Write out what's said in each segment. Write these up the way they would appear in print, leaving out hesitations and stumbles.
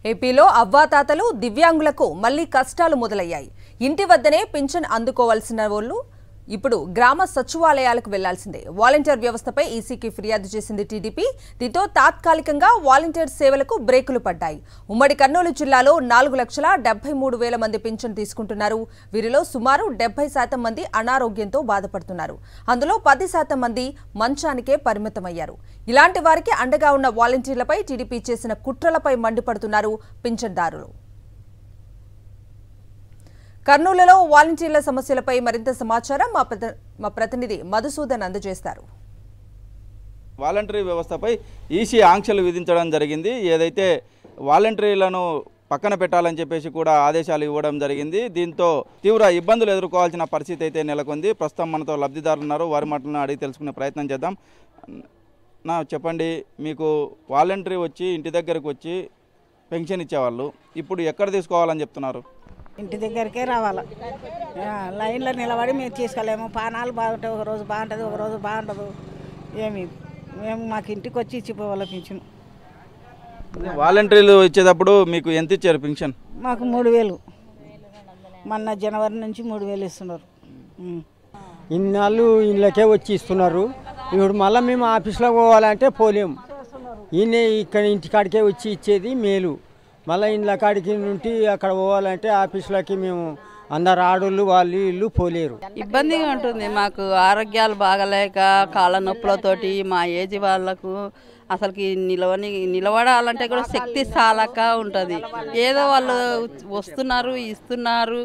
ఏపీలో అవ్వాతాతలు దివ్యాంగులకు మళ్లీ కష్టాలు మొదలయ్యాయి. ఇంటి వద్దనే పింఛన్ అందుకోవాల్సిన వాళ్ళు ఇప్పుడు గ్రామ సచివాలయాలకు వెళ్లాల్సిందే. వాలంటీర్ వ్యవస్థపై ఈసీకి ఫిర్యాదు చేసింది టీడీపీ. దీంతో తాత్కాలికంగా వాలంటీర్ సేవలకు బ్రేకులు పడ్డాయి. ఉమ్మడి కర్నూలు జిల్లాలో 4,73,000 మంది పింఛన్ తీసుకుంటున్నారు. వీరిలో సుమారు 70% మంది అనారోగ్యంతో బాధపడుతున్నారు. అందులో 10% మంది మంచానికే పరిమితమయ్యారు. ఇలాంటి వారికి అండగా ఉన్న వాలంటీర్లపై టీడీపీ చేసిన కుట్రలపై మండిపడుతున్నారు పింఛన్దారులు. కర్నూలులో వాలంటీర్ల సమస్యలపై మరింత సమాచారం మా ప్రతినిధి మధుసూదన్ అందజేస్తారు. వాలంటరీ వ్యవస్థపై ఈసీ ఆంక్షలు విధించడం జరిగింది. ఏదైతే వాలంటీర్లను పక్కన పెట్టాలని చెప్పేసి కూడా ఆదేశాలు ఇవ్వడం జరిగింది. దీంతో తీవ్ర ఇబ్బందులు ఎదుర్కోవాల్సిన పరిస్థితి అయితే నెలకొంది. ప్రస్తుతం మనతో లబ్ధిదారులు ఉన్నారు. వారి మాటలను అడిగి తెలుసుకునే ప్రయత్నం చేద్దాం. చెప్పండి, మీకు వాలంటరీ వచ్చి ఇంటి దగ్గరకు వచ్చి పెన్షన్ ఇచ్చేవాళ్ళు ఇప్పుడు ఎక్కడ తీసుకోవాలని చెప్తున్నారు? ఇంటి దగ్గరికే రావాలి. లైన్లో నిలబడి మేము తీసుకోలేము. పానాలు బాగుంటాయి, ఒకరోజు బాగుంటుంది, ఒకరోజు బాగుండదు. మేము మాకు ఇంటికి వచ్చి ఇచ్చిపోవాలి పింఛను. వాలంటీర్లు ఇచ్చేటప్పుడు మీకు ఎంత ఇచ్చారు పింఛన్? మాకు 3,000 మొన్న జనవరి నుంచి 3,000 ఇస్తున్నారు. ఇన్నాళ్ళు ఇళ్ళకే వచ్చి ఇస్తున్నారు. ఇప్పుడు మళ్ళీ మేము ఆఫీస్లో పోవాలంటే పోలేము. ఈయన ఇక్కడ ఇంటికాడికే వచ్చి ఇచ్చేది మేలు. మళ్ళీ ఇండ్ల కాడికి నుండి అక్కడ పోవాలంటే ఆఫీసులకి మేము అందరు ఆడోళ్ళు వాళ్ళు ఇల్లు పోలేరు. ఇబ్బందిగా ఉంటుంది. మాకు ఆరోగ్యాలు బాగలేక కాళ్ళ నొప్పులతోటి మా ఏజ్ వాళ్ళకు అసలుకి నిలబడాలంటే కూడా శక్తి చాలక ఉంటుంది. ఏదో వాళ్ళు వస్తున్నారు, ఇస్తున్నారు,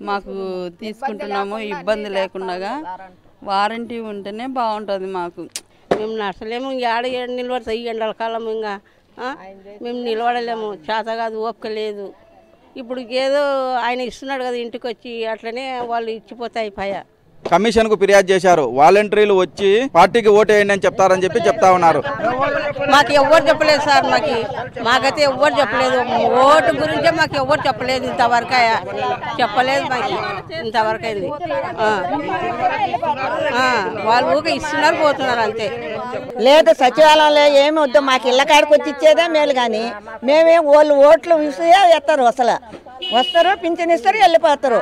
మాకు తీసుకుంటున్నాము. ఇబ్బంది లేకుండా వారంటీ ఉంటేనే బాగుంటుంది. మాకు మేము నడచలేము. ఆడ నిలబడతాయి ఈ ఎండల కాలం. ఇంకా మేము నిలబడలేము, చేత కాదు, ఓపిక లేదు. ఇప్పుడు ఏదో ఆయన ఇస్తున్నాడు కదా ఇంటికి వచ్చి, అట్లనే వాళ్ళు ఇచ్చిపోతాయి. కమిషన్కు ఫిర్యాదు చేశారు. వాలంటీర్లు వచ్చి పార్టీకి ఓటు వేయండి అని చెప్తారని చెప్తా ఉన్నారు. మాకు ఎవ్వరు చెప్పలేదు సార్. మాకైతే ఎవ్వరు చెప్పలేదు. ఓటు గురించే మాకు ఎవ్వరు చెప్పలేదు. ఇంతవరకు చెప్పలేదు మాకు. ఇంతవరకు అయింది. వాళ్ళు ఊక ఇస్తున్నారు, పోతున్నారు అంతే. లేదు, సచివాలయంలో ఏమి వద్దు. మాకు ఇళ్ళ కాడికి వచ్చి ఇచ్చేదే మేలు. కానీ మేమేం వాళ్ళు ఓట్లు విసియా ఎత్తారు. అసలు వస్తారు, పింఛన్ ఇస్తారు, వెళ్ళిపోతారు.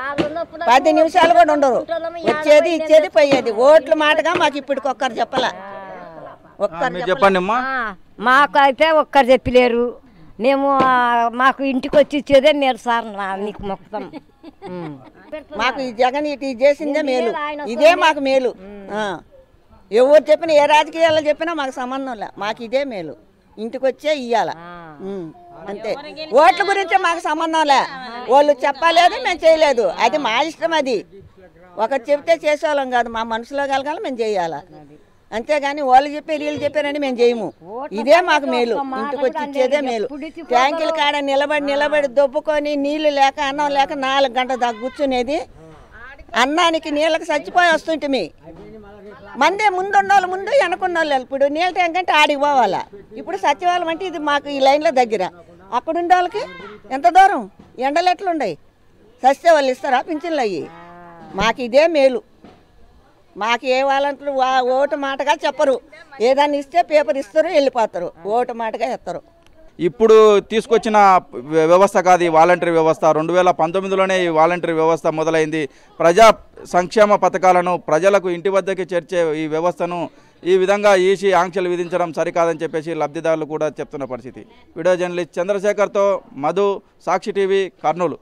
10 నిమిషాలు కూడా ఉండరు. వచ్చేది ఇచ్చేది పోయేది. ఓట్ల మాటగా మాకు ఇప్పటికొక్కరు చెప్పాల. చెప్పండి అమ్మా. మాకైతే ఒక్కరు చెప్పలేరు. మేము మాకు ఇంటికి వచ్చి ఇచ్చేదే మేలు సార్. నీకు మొత్తం మాకు ఈ జగన్ ఇటు చేసిందే మేలు. ఇదే మాకు మేలు. ఎవరు చెప్పినా, ఏ రాజకీయాల్లో చెప్పినా మాకు సంబంధం లే. మాకు ఇదే మేలు. ఇంటికి వచ్చే ఇయ్యాల అంతే. ఓట్ల గురించి మాకు సంబంధం లే. వాళ్ళు చెప్పలేదు, మేము చేయలేదు. అది మా ఇష్టం. అది ఒకటి చెప్తే చేసేవాళ్ళం కాదు. మా మనసులో కలగాలి, మేము చేయాలి. అంతేగాని వాళ్ళు చెప్పారు, వీళ్ళు చెప్పారని మేము చేయము. ఇదే మాకు మేలు. ఇంటికి వచ్చి ఇచ్చేదే మేలు. ట్యాంకుల కాడ నిలబడి దొబ్బుకొని నీళ్లు లేక అన్నం లేక 4 గంటల దాకా కూర్చునేది. అన్నానికి నీళ్ళకి చచ్చిపోయి వస్తుంటే మందే ముందున్నోళ్ళు ముందు, వెనకున్న వాళ్ళు ఇప్పుడు నీళ్ళ ట్యాంక్ అంటే ఆడికి పోవాలా. ఇప్పుడు సచివాలయం అంటే ఇది మాకు ఈ లైన్లో దగ్గర. అక్కడ ఉండే వాళ్ళకి ఎంత దూరం, ఎండలు ఎట్లున్నాయి. సస్తే వాళ్ళు ఇస్తారా పింఛన్లు అయ్యి? మాకు ఇదే మేలు. మాకు ఏ వాలంటీర్లు ఓటు మాటగా చెప్పరు. ఏదన్నా ఇస్తే పేపర్ ఇస్తారు, వెళ్ళిపోతారు. ఓటు మాటగా ఇస్తారు. ఇప్పుడు తీసుకొచ్చిన వ్యవస్థ కాదు ఈ వాలంటరీ వ్యవస్థ. 2019లోనే ఈ వాలంటరీ వ్యవస్థ మొదలైంది. ప్రజా సంక్షేమ పథకాలను ప్రజలకు ఇంటి వద్దకి చేర్చే ఈ వ్యవస్థను ఈ విధంగా ఈసీ ఆంక్షలు విధించడం సరికాదని చెప్పేసి లబ్ధిదారులు కూడా చెప్తున్న పరిస్థితి. వీడియో జర్నలిస్ట్ చంద్రశేఖర్తో మధు, సాక్షి టీవీ, కర్నూలు.